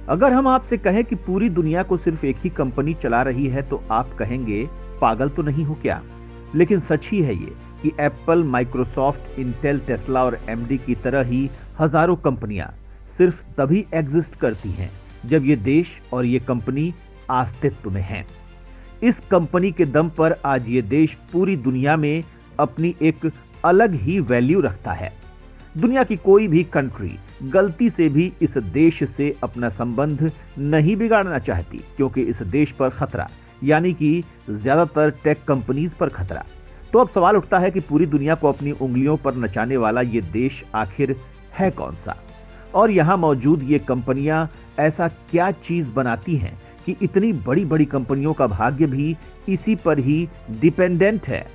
अगर हम आपसे कहें कि पूरी दुनिया को सिर्फ एक ही कंपनी चला रही है तो आप कहेंगे पागल तो नहीं हो क्या। लेकिन सच ही है ये कि एप्पल, माइक्रोसॉफ्ट, इंटेल, टेस्ला और एमडी की तरह ही हजारों कंपनियां सिर्फ तभी एग्जिस्ट करती हैं जब ये देश और ये कंपनी अस्तित्व में है। इस कंपनी के दम पर आज ये देश पूरी दुनिया में अपनी एक अलग ही वैल्यू रखता है। दुनिया की कोई भी कंट्री गलती से भी इस देश से अपना संबंध नहीं बिगाड़ना चाहती, क्योंकि इस देश पर खतरा, यानी कि ज्यादातर टेक कंपनीज पर खतरा। तो अब सवाल उठता है कि पूरी दुनिया को अपनी उंगलियों पर नचाने वाला ये देश आखिर है कौन सा, और यहां मौजूद ये कंपनियां ऐसा क्या चीज बनाती हैं कि इतनी बड़ी बड़ी कंपनियों का भाग्य भी इसी पर ही डिपेंडेंट है।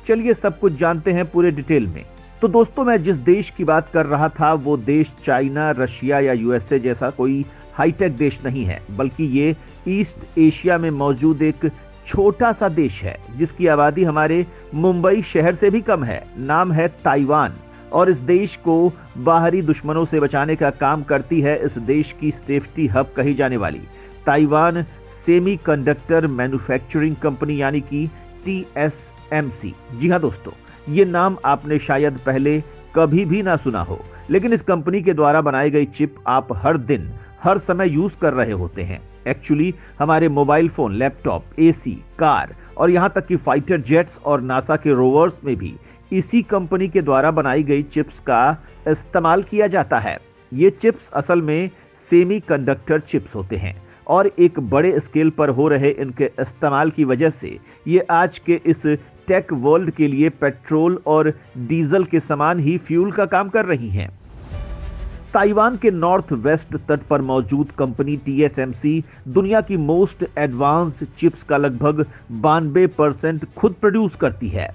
चलिए सब कुछ जानते हैं पूरे डिटेल में। तो दोस्तों, मैं जिस देश की बात कर रहा था वो देश चाइना, रशिया या यूएसए जैसा कोई हाईटेक देश नहीं है, बल्कि ये ईस्ट एशिया में मौजूद एक छोटा सा देश है जिसकी आबादी हमारे मुंबई शहर से भी कम है। नाम है ताइवान, और इस देश को बाहरी दुश्मनों से बचाने का काम करती है इस देश की सेफ्टी हब कही जाने वाली ताइवान सेमीकंडक्टर मैन्युफैक्चरिंग कंपनी, यानी कि TSMC। जी हाँ दोस्तों, ये नाम आपने शायद पहले कभी भी ना सुना हो, लेकिन इस कंपनी के द्वारा बनाई गई चिप आप हर दिन हर समय यूज कर रहे होते हैं। एक्चुअली हमारे mobile phone, laptop, AC, car और यहां तक कि फाइटर जेट्स और नासा के रोवर्स में भी इसी कंपनी के द्वारा बनाई गई चिप्स का इस्तेमाल किया जाता है। ये चिप्स असल में सेमीकंडक्टर चिप्स होते हैं और एक बड़े स्केल पर हो रहे इनके इस्तेमाल की वजह से ये आज के इस टेक वर्ल्ड के लिए पेट्रोल और डीजल के समान ही फ्यूल का काम कर रही हैं। ताइवान के नॉर्थ वेस्ट तट पर मौजूद कंपनी TSMC दुनिया की मोस्ट एडवांस्ड चिप्स का लगभग 92% खुद प्रोड्यूस करती है।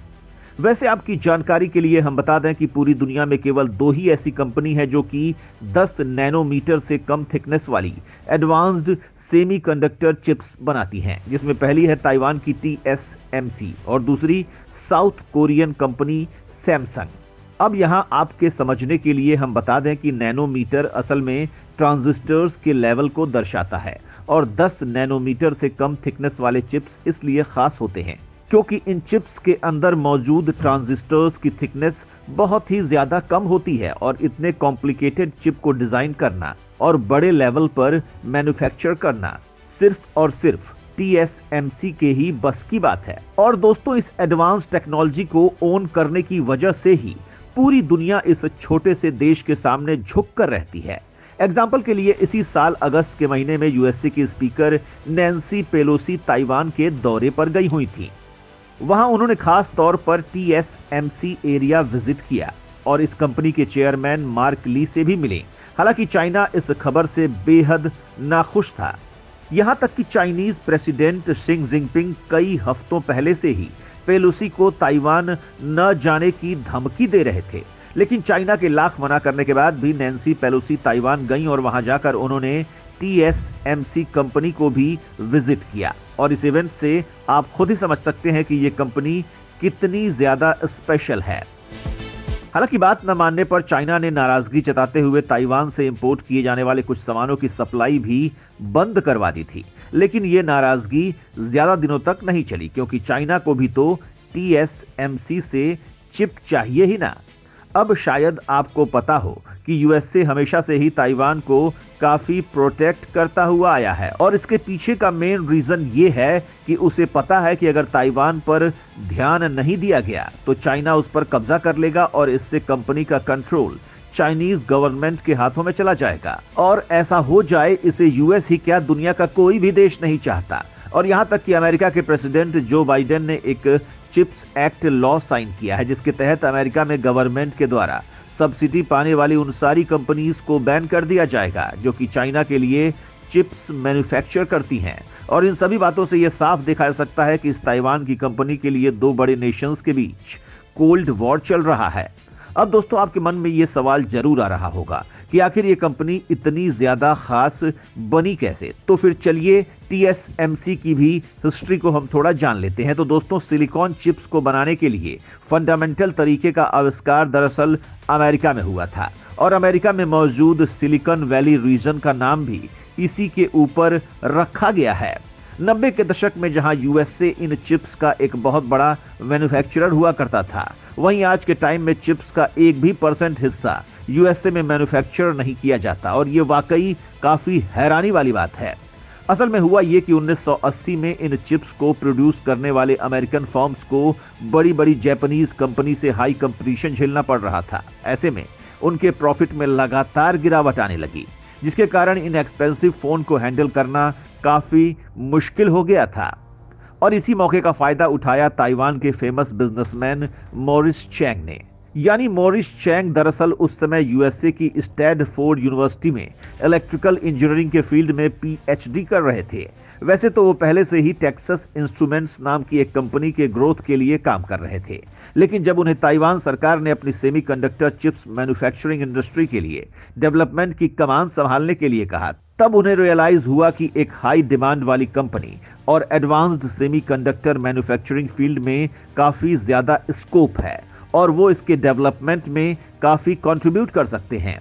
वैसे आपकी जानकारी के लिए हम बता दें कि पूरी दुनिया में केवल 2 ही ऐसी कंपनी है जो कि 10 नैनोमीटर से कम थिकनेस वाली एडवांस्ड सेमीकंडक्टर चिप्स बनाती हैं, जिसमें पहली है ताइवान की TSMC और दूसरी साउथ कोरियन कंपनी सैमसंग। अब यहां आपके समझने के लिए हम बता दें कि नैनोमीटर असल में ट्रांजिस्टर्स के लेवल को दर्शाता है और 10 नैनोमीटर से कम थिकनेस वाले चिप्स इसलिए खास होते हैं क्योंकि इन चिप्स के अंदर मौजूद ट्रांजिस्टर्स की थिकनेस बहुत ही ज्यादा कम होती है और इतने कॉम्प्लिकेटेड चिप को डिजाइन करना और बड़े लेवल पर मैन्युफैक्चर करना सिर्फ और सिर्फ TSMC के ही बस की बात है। और दोस्तों, इस एडवांस टेक्नोलॉजी को ओन करने की वजह से ही पूरी दुनिया इस छोटे से देश के सामने झुक कर रहती है। एग्जाम्पल के लिए इसी साल अगस्त के महीने में यूएसए की स्पीकर नैन्सी पेलोसी ताइवान के दौरे पर गई हुई थी। वहां उन्होंने खास तौर पर TSMC एरिया विजिट किया और इस कंपनी के चेयरमैन मार्क ली से भी मिले। हालांकि चाइना इस खबर से बेहद नाखुश था। यहां तक कि चाइनीज प्रेसिडेंट शी जिनपिंग कई हफ्तों पहले से ही पेलोसी को ताइवान न जाने की धमकी दे रहे थे, लेकिन चाइना के लाख मना करने के बाद भी नैन्सी पेलोसी ताइवान गईं और वहां जाकर उन्होंने TSMC कंपनी को भी विजिट किया। और इस इवेंट से आप खुद ही समझ सकते हैं कि यह कंपनी कितनी ज्यादा स्पेशल है। हालांकि बात न मानने पर चाइना ने नाराजगी जताते हुए ताइवान से इंपोर्ट किए जाने वाले कुछ सामानों की सप्लाई भी बंद करवा दी थी, लेकिन ये नाराजगी ज्यादा दिनों तक नहीं चली क्योंकि चाइना को भी तो TSMC से चिप चाहिए ही ना। अब शायद आपको पता हो कि यूएसए हमेशा से ही ताइवान को काफी प्रोटेक्ट करता हुआ आया है और इसके पीछे का मेन रीजन ये है कि उसे पता है कि अगर ताइवान पर ध्यान नहीं दिया गया तो चाइना उस पर कब्जा कर लेगा और इससे कंपनी का कंट्रोल चाइनीज गवर्नमेंट के हाथों में चला जाएगा। और ऐसा हो जाए इसे यूएस ही क्या दुनिया का कोई भी देश नहीं चाहता। और यहां तक कि अमेरिका के प्रेसिडेंट जो बाइडेन ने एक चिप्स एक्ट लॉ साइन किया है जिसके तहत अमेरिका में गवर्नमेंट के द्वारा सब्सिडी पाने वाली उन सारी कंपनीज को बैन कर दिया जाएगा जो कि चाइना के लिए चिप्स मैन्युफैक्चर करती हैं। और इन सभी बातों से यह साफ देखा जा सकता है कि इस ताइवान की कंपनी के लिए 2 बड़े नेशंस के बीच कोल्ड वॉर चल रहा है। अब दोस्तों, आपके मन में यह सवाल जरूर आ रहा होगा कि आखिर ये कंपनी इतनी ज्यादा खास बनी कैसे। तो फिर चलिए TSMC की भी हिस्ट्री को हम थोड़ा जान लेते हैं। तो दोस्तों, सिलिकॉन चिप्स को बनाने के लिए फंडामेंटल तरीके का आविष्कार दरअसल अमेरिका में हुआ था और अमेरिका में मौजूद सिलिकॉन वैली रीजन का नाम भी इसी के ऊपर रखा गया है। 90 के दशक में जहां यूएसए इन चिप्स का एक बहुत बड़ा मैन्युफैक्चरर हुआ करता था, वहीं आज के टाइम में चिप्स का 1% हिस्सा यूएसए में मैन्युफैक्चर नहीं किया जाता और ये वाकई काफी हैरानी वाली बात है। असल में हुआ ये कि 1980 में इन चिप्स को प्रोड्यूस करने वाले अमेरिकन फर्म्स को बड़ी बड़ी जापानीज कंपनी से हाई कंपटीशन झेलना पड़ रहा था। ऐसे में उनके प्रॉफिट में लगातार गिरावट आने लगी, जिसके कारण इन एक्सपेंसिव फोन को हैंडल करना काफी मुश्किल हो गया था। और इसी मौके का फायदा उठाया ताइवान के फेमस बिजनेसमैन मॉरिस चैंग ने। यानी मॉरिस चैंग दरअसल उस समय यूएसए की स्टैनफोर्ड यूनिवर्सिटी में इलेक्ट्रिकल इंजीनियरिंग के फील्ड में पीएचडी कर रहे थे। वैसे तो वो पहले से ही टेक्सास इंस्ट्रूमेंट्स नाम की एक कंपनी के ग्रोथ के लिए काम कर रहे थे, लेकिन जब उन्हें ताइवान सरकार ने अपनी सेमीकंडक्टर चिप्स मैन्युफैक्चरिंग इंडस्ट्री के लिए डेवलपमेंट की कमान संभालने के लिए कहा, तब उन्हें रियलाइज हुआ कि एक हाई डिमांड वाली कंपनी और एडवांस्ड सेमीकंडक्टर मैन्युफैक्चरिंग फील्ड में काफी ज्यादा स्कोप है और वो इसके डेवलपमेंट में काफी कंट्रीब्यूट कर सकते हैं।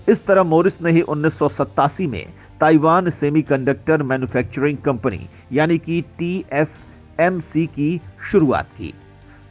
इस तरह मॉरिस ने ही 1987 में ताइवान सेमीकंडक्टर मैन्युफैक्चरिंग कंपनी यानी कि TSMC की शुरुआत की।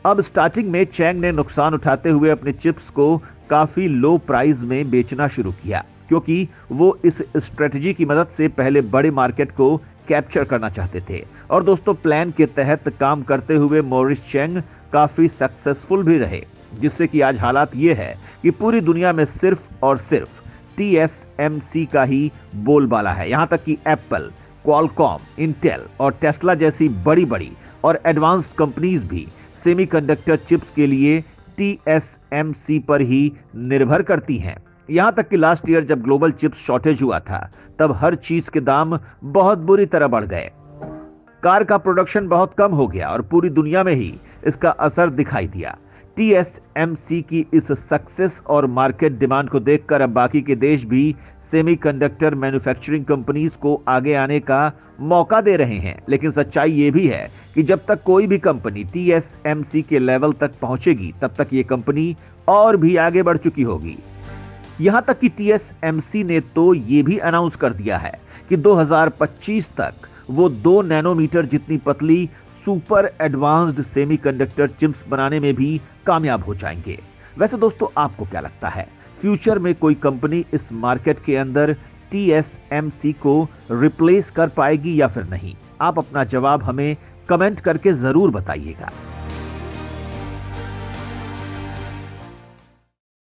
अब स्टार्टिंग में चैंग ने नुकसान उठाते हुए अपने चिप्स को काफी लो प्राइस में बेचना शुरू किया, क्योंकि वो इस स्ट्रेटजी की मदद से पहले बड़े मार्केट को कैप्चर करना चाहते थे। और दोस्तों, प्लान के तहत काम करते हुए मॉरिस चैंग काफी सक्सेसफुल भी रहे, जिससे कि आज हालात ये है कि पूरी दुनिया में सिर्फ और सिर्फ TSMC का ही बोलबाला है। यहां तक कि एप्पल, क्वालकॉम, इंटेल और टेस्ला जैसी बड़ी बड़ी और एडवांस्ड कंपनीज भी सेमीकंडक्टर चिप्स के लिए TSMC पर ही निर्भर करती हैं। यहां तक कि लास्ट ईयर जब ग्लोबल चिप्स शॉर्टेज हुआ था, तब हर चीज के दाम बहुत बुरी तरह बढ़ गए। कार का प्रोडक्शन बहुत कम हो गया और पूरी दुनिया में ही इसका असर दिखाई दिया। TSMC की इस सक्सेस और मार्केट डिमांड को देखकर अब बाकी के देश भी सेमीकंडक्टर मैन्युफैक्चरिंग कंपनीज को आगे आने का मौका दे रहे हैं। लेकिन सच्चाई ये भी है कि जब तक कोई भी कंपनी TSMC के लेवल तक पहुंचेगी, तब तक ये कंपनी और भी आगे बढ़ चुकी होगी। यहां तक कि TSMC ने तो ये भी अनाउंस कर दिया है कि 2025 तक वो 2 नैनोमीटर जितनी पतली सुपर एडवांस्ड सेमीकंडक्टर चिप्स बनाने में भी कामयाब हो जाएंगे। वैसे दोस्तों, आपको क्या लगता है, फ्यूचर में कोई कंपनी इस मार्केट के अंदर TSMC को रिप्लेस कर पाएगी या फिर नहीं? आप अपना जवाब हमें कमेंट करके जरूर बताइएगा।